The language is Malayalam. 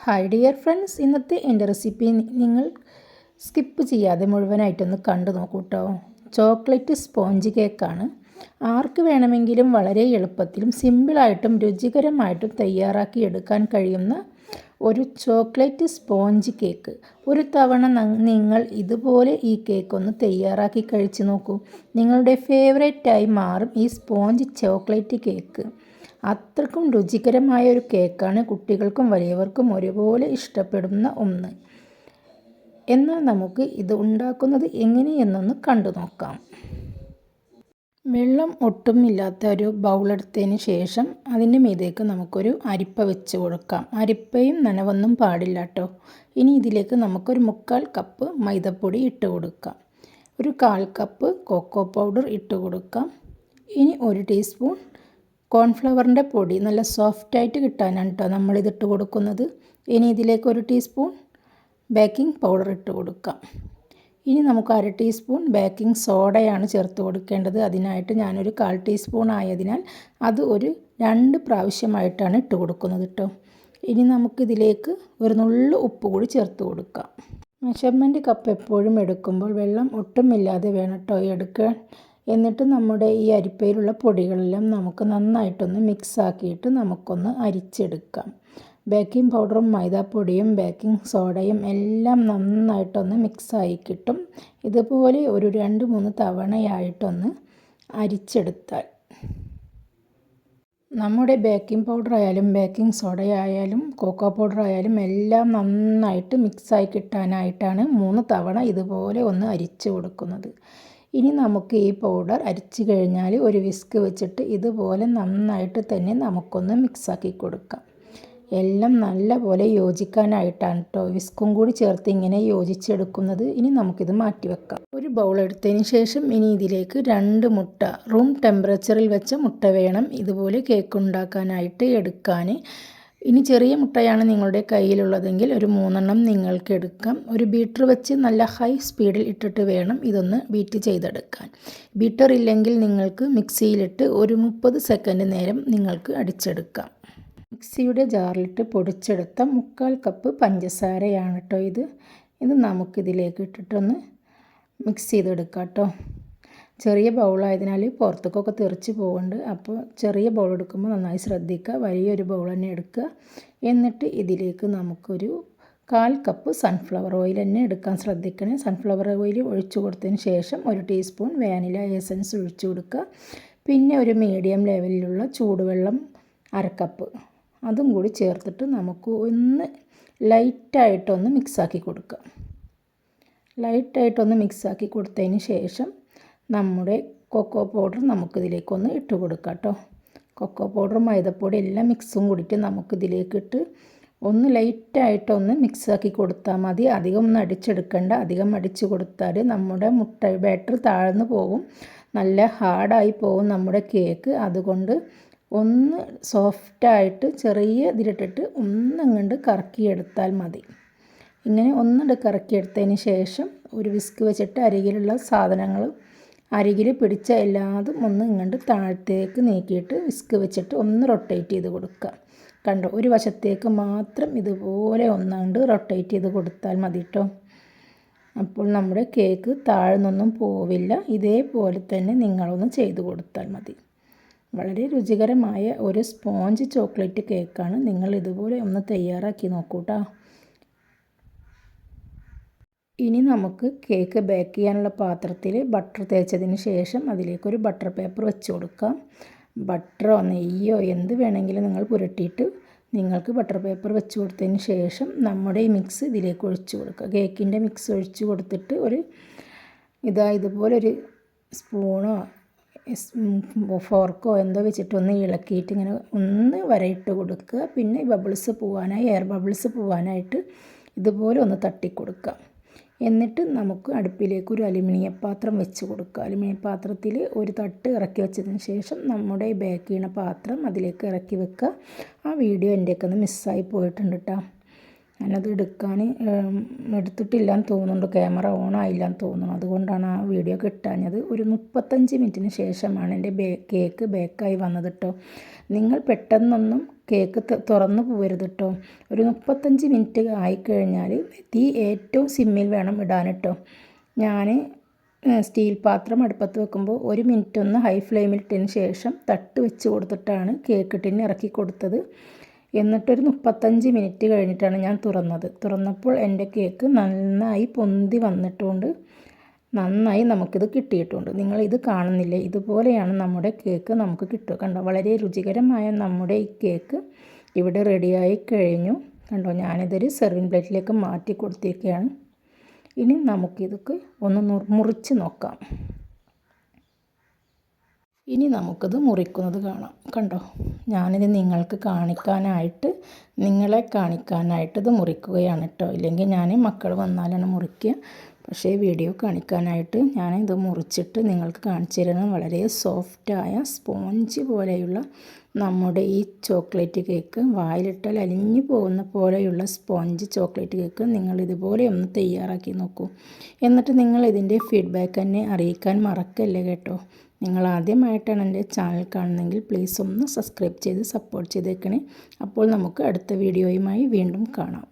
ഹായ് ഡിയർ ഫ്രണ്ട്സ്, ഇന്നത്തെ എൻ്റെ റെസിപ്പി നിങ്ങൾ സ്കിപ്പ് ചെയ്യാതെ മുഴുവനായിട്ടൊന്ന് കണ്ടു നോക്കൂ കേട്ടോ. ചോക്ലേറ്റ് സ്പോഞ്ച് കേക്കാണ്. ആർക്ക് വേണമെങ്കിലും വളരെ എളുപ്പത്തിലും സിമ്പിളായിട്ടും രുചികരമായിട്ടും തയ്യാറാക്കി എടുക്കാൻ കഴിയുന്ന ഒരു ചോക്ലേറ്റ് സ്പോഞ്ച് കേക്ക്. ഒരു തവണ നിങ്ങൾ ഇതുപോലെ ഈ കേക്ക് ഒന്ന് തയ്യാറാക്കി കഴിച്ചു നോക്കൂ. നിങ്ങളുടെ ഫേവറേറ്റായി മാറും ഈ സ്പോഞ്ച് ചോക്ലേറ്റ് കേക്ക്. അത്രക്കും രുചികരമായ ഒരു കേക്കാണ്. കുട്ടികൾക്കും വലിയവർക്കും ഒരുപോലെ ഇഷ്ടപ്പെടുന്ന ഒന്ന്. എന്നാൽ നമുക്ക് ഇത് ഉണ്ടാക്കുന്നത് എങ്ങനെയെന്നൊന്ന് കണ്ടു നോക്കാം. വെള്ളം ഒട്ടുമില്ലാത്ത ഒരു ബൗളെടുത്തതിന് ശേഷം അതിൻ്റെ മീതേക്ക് നമുക്കൊരു അരിപ്പ വെച്ച് കൊടുക്കാം. അരിപ്പയും നനവൊന്നും പാടില്ല കേട്ടോ. ഇനി ഇതിലേക്ക് നമുക്കൊരു 1/4 കപ്പ് മൈദപ്പൊടി ഇട്ട് കൊടുക്കാം. ഒരു 1/4 കപ്പ് കൊക്കോ പൗഡർ ഇട്ട് കൊടുക്കാം. ഇനി 1 ടീസ്പൂൺ കോൺഫ്ലവറിൻ്റെ പൊടി നല്ല സോഫ്റ്റായിട്ട് കിട്ടാനാണ് കേട്ടോ നമ്മളിതിട്ട് കൊടുക്കുന്നത്. ഇനി ഇതിലേക്ക് 1 ടീസ്പൂൺ ബേക്കിംഗ് പൗഡർ ഇട്ട് കൊടുക്കാം. ഇനി നമുക്ക് 1/2 ടീസ്പൂൺ ബേക്കിംഗ് സോഡയാണ് ചേർത്ത് കൊടുക്കേണ്ടത്. അതിനായിട്ട് ഞാനൊരു 1/4 ടീസ്പൂൺ ആയതിനാൽ അത് ഒരു 2 പ്രാവശ്യമായിട്ടാണ് ഇട്ട് കൊടുക്കുന്നത് കേട്ടോ. ഇനി നമുക്കിതിലേക്ക് ഒരു നുള്ളു ഉപ്പ് കൂടി ചേർത്ത് കൊടുക്കാം. മെഷർമെൻറ്റ് കപ്പ് എപ്പോഴും എടുക്കുമ്പോൾ വെള്ളം ഒട്ടുമില്ലാതെ വേണം കേട്ടോ എടുക്കാൻ. എന്നിട്ട് നമ്മുടെ ഈ അരിപ്പയിലുള്ള പൊടികളെല്ലാം നമുക്ക് നന്നായിട്ടൊന്ന് മിക്സ് ആക്കിയിട്ട് നമുക്കൊന്ന് അരിച്ചെടുക്കാം. ബേക്കിംഗ് പൗഡറും മൈദാപ്പൊടിയും ബേക്കിംഗ് സോഡയും എല്ലാം നന്നായിട്ടൊന്ന് മിക്സായി കിട്ടും. ഇതുപോലെ ഒരു 2-3 തവണയായിട്ടൊന്ന് അരിച്ചെടുത്താൽ നമ്മുടെ ബേക്കിംഗ് പൗഡർ ആയാലും ബേക്കിംഗ് സോഡയായാലും കൊക്കോ പൗഡർ ആയാലും എല്ലാം നന്നായിട്ട് മിക്സായി കിട്ടാനായിട്ടാണ് 3 തവണ ഇതുപോലെ ഒന്ന് അരിച്ചു കൊടുക്കുന്നത്. ഇനി നമുക്ക് ഈ പൗഡർ അരിച്ചു കഴിഞ്ഞാൽ ഒരു വിസ്ക് വെച്ചിട്ട് ഇതുപോലെ നന്നായിട്ട് തന്നെ നമുക്കൊന്ന് മിക്സാക്കി കൊടുക്കാം. എല്ലാം നല്ലപോലെ യോജിക്കാനായിട്ടാണ് കേട്ടോ വിസ്കും കൂടി ചേർത്ത് ഇങ്ങനെ യോജിച്ചെടുക്കുന്നത്. ഇനി നമുക്കിത് മാറ്റി വെക്കാം. ഒരു ബൗൾ എടുത്തതിന് ശേഷം ഇനി ഇതിലേക്ക് 2 മുട്ട, റൂം ടെമ്പറേച്ചറിൽ വെച്ച മുട്ട വേണം ഇതുപോലെ കേക്ക് ഉണ്ടാക്കാനായിട്ട് എടുക്കാൻ. ഇനി ചെറിയ മുട്ടയാണ് നിങ്ങളുടെ കയ്യിലുള്ളതെങ്കിൽ ഒരു 3 എണ്ണം നിങ്ങൾക്ക് എടുക്കാം. ഒരു ബീറ്റർ വെച്ച് നല്ല ഹൈ സ്പീഡിൽ ഇട്ടിട്ട് വേണം ഇതൊന്ന് ബീറ്റ് ചെയ്തെടുക്കാൻ. ബീറ്റർ ഇല്ലെങ്കിൽ നിങ്ങൾക്ക് മിക്സിയിലിട്ട് ഒരു 30 സെക്കൻഡ് നേരം നിങ്ങൾക്ക് അടിച്ചെടുക്കാം. മിക്സിയുടെ ജാറിലിട്ട് പൊടിച്ചെടുത്ത 1/4 കപ്പ് പഞ്ചസാരയാണ് കേട്ടോ ഇത് നമുക്കിതിലേക്ക് ഇട്ടിട്ടൊന്ന് മിക്സ് ചെയ്തെടുക്കാം കേട്ടോ. ചെറിയ ബൗളായതിനാൽ പുറത്തേക്കൊക്കെ തെറിച്ച് പോകുന്നുണ്ട്. അപ്പോൾ ചെറിയ ബൗൾ എടുക്കുമ്പോൾ നന്നായി ശ്രദ്ധിക്കുക. വലിയൊരു ബൗൾ തന്നെ എടുക്കുക. എന്നിട്ട് ഇതിലേക്ക് നമുക്കൊരു 1/4 കപ്പ് സൺഫ്ലവർ ഓയിൽ തന്നെ എടുക്കാൻ ശ്രദ്ധിക്കണേ. സൺഫ്ലവർ ഓയിൽ ഒഴിച്ചു കൊടുത്തതിന് ശേഷം 1 ടീസ്പൂൺ വാനില എസൻസ് ഒഴിച്ചു കൊടുക്കുക. പിന്നെ ഒരു മീഡിയം ലെവലിലുള്ള ചൂടുവെള്ളം 1/2 കപ്പ് അതും കൂടി ചേർത്തിട്ട് നമുക്ക് ഒന്ന് ലൈറ്റായിട്ടൊന്ന് മിക്സാക്കി കൊടുക്കുക. ലൈറ്റായിട്ടൊന്ന് മിക്സാക്കി കൊടുത്തതിന് ശേഷം നമ്മുടെ കൊക്കോ പൗഡർ നമുക്കിതിലേക്കൊന്ന് ഇട്ട് കൊടുക്കാം കേട്ടോ. കൊക്കോ പൗഡറും മൈദപ്പൊടി എല്ലാം മിക്സും കൂടിയിട്ട് നമുക്കിതിലേക്കിട്ട് ഒന്ന് ലൈറ്റായിട്ടൊന്ന് മിക്സാക്കി കൊടുത്താൽ മതി. അധികം ഒന്ന് അടിച്ചെടുക്കേണ്ട. അധികം അടിച്ചു കൊടുത്താൽ നമ്മുടെ മുട്ട ബാറ്റർ താഴ്ന്നു പോകും, നല്ല ഹാർഡായി പോകും നമ്മുടെ കേക്ക്. അതുകൊണ്ട് ഒന്ന് സോഫ്റ്റായിട്ട് ചെറിയ ഇതിലിട്ടിട്ട് ഒന്നങ്ങണ്ട് കറക്കിയെടുത്താൽ മതി. ഇങ്ങനെ ഒന്നുകൊണ്ട് കറക്കിയെടുത്തതിന് ശേഷം ഒരു വിസ്ക് വെച്ചിട്ട് അരികിലുള്ള സാധനങ്ങൾ അരികിൽ പിടിച്ച എല്ലാതും ഒന്ന് ഇങ്ങോട്ട് താഴത്തേക്ക് നീക്കിയിട്ട് വിസ്ക് വെച്ചിട്ട് ഒന്ന് റൊട്ടേറ്റ് ചെയ്ത് കൊടുക്കുക. കണ്ടോ, ഒരു വശത്തേക്ക് മാത്രം ഇതുപോലെ ഒന്നാണ്ട് റൊട്ടേറ്റ് ചെയ്ത് കൊടുത്താൽ മതി കേട്ടോ. അപ്പോൾ നമ്മുടെ കേക്ക് താഴ്ന്നൊന്നും പോവില്ല. ഇതേപോലെ തന്നെ നിങ്ങളൊന്ന് ചെയ്ത് കൊടുത്താൽ മതി. വളരെ രുചികരമായ ഒരു സ്പോഞ്ച് ചോക്ലേറ്റ് കേക്കാണ്. നിങ്ങൾ ഇതുപോലെ ഒന്ന് തയ്യാറാക്കി നോക്കൂ കേട്ടോ. ഇനി നമുക്ക് കേക്ക് ബേക്ക് ചെയ്യാനുള്ള പാത്രത്തിൽ ബട്ടർ തേച്ചതിന് ശേഷം അതിലേക്കൊരു ബട്ടർ പേപ്പർ വെച്ച് കൊടുക്കാം. ബട്ടറോ നെയ്യോ എന്ത് വേണമെങ്കിലും നിങ്ങൾ പുരട്ടിയിട്ട് നിങ്ങൾക്ക് ബട്ടർ പേപ്പർ വെച്ച് കൊടുത്തതിന് ശേഷം നമ്മുടെ ഈ മിക്സ് ഇതിലേക്ക് ഒഴിച്ച് കൊടുക്കുക. കേക്കിൻ്റെ മിക്സ് ഒഴിച്ച് കൊടുത്തിട്ട് ഇതുപോലൊരു സ്പൂണോ ഫോർക്കോ എന്തോ വെച്ചിട്ട് ഒന്ന് ഇളക്കിയിട്ട് ഇങ്ങനെ ഒന്ന് വരയിട്ട് കൊടുക്കുക. പിന്നെ എയർ ബബിൾസ് പോവാനായിട്ട് ഇതുപോലെ ഒന്ന് തട്ടിക്കൊടുക്കുക. എന്നിട്ട് നമുക്ക് അടുപ്പിലേക്ക് ഒരു അലുമിനിയം പാത്രം വെച്ച് കൊടുക്കുക. അലുമിനിയം പാത്രത്തിൽ ഒരു തട്ട് ഇറക്കി വെച്ചതിന് ശേഷം നമ്മുടെ ബേക്ക് ചെയ്യുന്ന പാത്രം അതിലേക്ക് ഇറക്കി വെക്കുക. ആ വീഡിയോ എൻ്റെയൊക്കെ ഒന്ന് മിസ്സായി പോയിട്ടുണ്ട് കേട്ടോ. ഞാനത് എടുത്തിട്ടില്ലാന്ന് തോന്നുന്നുണ്ട്. ക്യാമറ ഓൺ ആയില്ലാന്ന് തോന്നുന്നു. അതുകൊണ്ടാണ് ആ വീഡിയോ കിട്ടാഞ്ഞത്. ഒരു 35 മിനിറ്റിന് ശേഷമാണ് എൻ്റെ കേക്ക് ബേക്കായി വന്നത് കേട്ടോ. നിങ്ങൾ പെട്ടെന്നൊന്നും കേക്ക് തുറന്ന് പോകരുത് കേട്ടോ. ഒരു 35 മിനിറ്റ് ആയിക്കഴിഞ്ഞാൽ തീ ഏറ്റവും സിമ്മിൽ വേണം ഇടാൻ കേട്ടോ. ഞാൻ സ്റ്റീൽ പാത്രം അടുപ്പത്ത് വെക്കുമ്പോൾ 1 മിനിറ്റ് ഒന്ന് ഹൈ ഫ്ലെയിമിൽ ഇട്ടതിന് ശേഷം തട്ട് വെച്ച് കൊടുത്തിട്ടാണ് കേക്ക് ടിന്ന് ഇറക്കി കൊടുത്തത്. എന്നിട്ടൊരു 35 മിനിറ്റ് കഴിഞ്ഞിട്ടാണ് ഞാൻ തുറന്നപ്പോൾ എൻ്റെ കേക്ക് നന്നായി പൊന്തി വന്നിട്ടുണ്ട്. നന്നായി നമുക്കിത് കിട്ടിയിട്ടുണ്ട്. നിങ്ങളിത് കാണുന്നില്ലേ, ഇതുപോലെയാണ് നമ്മുടെ കേക്ക് നമുക്ക് കിട്ടുക. കണ്ടോ, വളരെ രുചികരമായ നമ്മുടെ ഈ കേക്ക് ഇവിടെ റെഡിയായി കഴിഞ്ഞു. കണ്ടോ, ഞാനിതൊരു സെർവിങ് പ്ലേറ്റിലേക്ക് മാറ്റി കൊടുത്തിരിക്കുകയാണ്. ഇനി നമുക്കിതൊക്കെ ഒന്ന് മുറിച്ച് നോക്കാം. ഇനി നമുക്കത് മുറിക്കുന്നത് കാണാം. കണ്ടോ, ഞാനിത് നിങ്ങളെ കാണിക്കാനായിട്ട് ഇത് മുറിക്കുകയാണ് കേട്ടോ. ഇല്ലെങ്കിൽ ഞാൻ മക്കൾ വന്നാലാണ് മുറിക്കുക. പക്ഷേ വീഡിയോ കാണിക്കാനായിട്ട് ഞാനിത് മുറിച്ചിട്ട് നിങ്ങൾക്ക് കാണിച്ചു തരുന്നത്. വളരെ സോഫ്റ്റായ സ്പോഞ്ച് പോലെയുള്ള നമ്മുടെ ഈ ചോക്ലേറ്റ് കേക്ക്, വായിലിട്ടാൽ അലിഞ്ഞു പോകുന്ന പോലെയുള്ള സ്പോഞ്ച് ചോക്ലേറ്റ് കേക്ക് നിങ്ങൾ ഇതുപോലെ ഒന്ന് തയ്യാറാക്കി നോക്കൂ. എന്നിട്ട് നിങ്ങൾ ഇതിൻ്റെ ഫീഡ്ബാക്ക് എന്നെ അറിയിക്കാൻ മറക്കല്ലേ കേട്ടോ. നിങ്ങൾ ആദ്യമായിട്ടാണ് എൻ്റെ ചാനൽ കാണുന്നതെങ്കിൽ പ്ലീസ് ഒന്ന് സബ്സ്ക്രൈബ് ചെയ്ത് സപ്പോർട്ട് ചെയ്തേക്കണേ. അപ്പോൾ നമുക്ക് അടുത്ത വീഡിയോയുമായി വീണ്ടും കാണാം.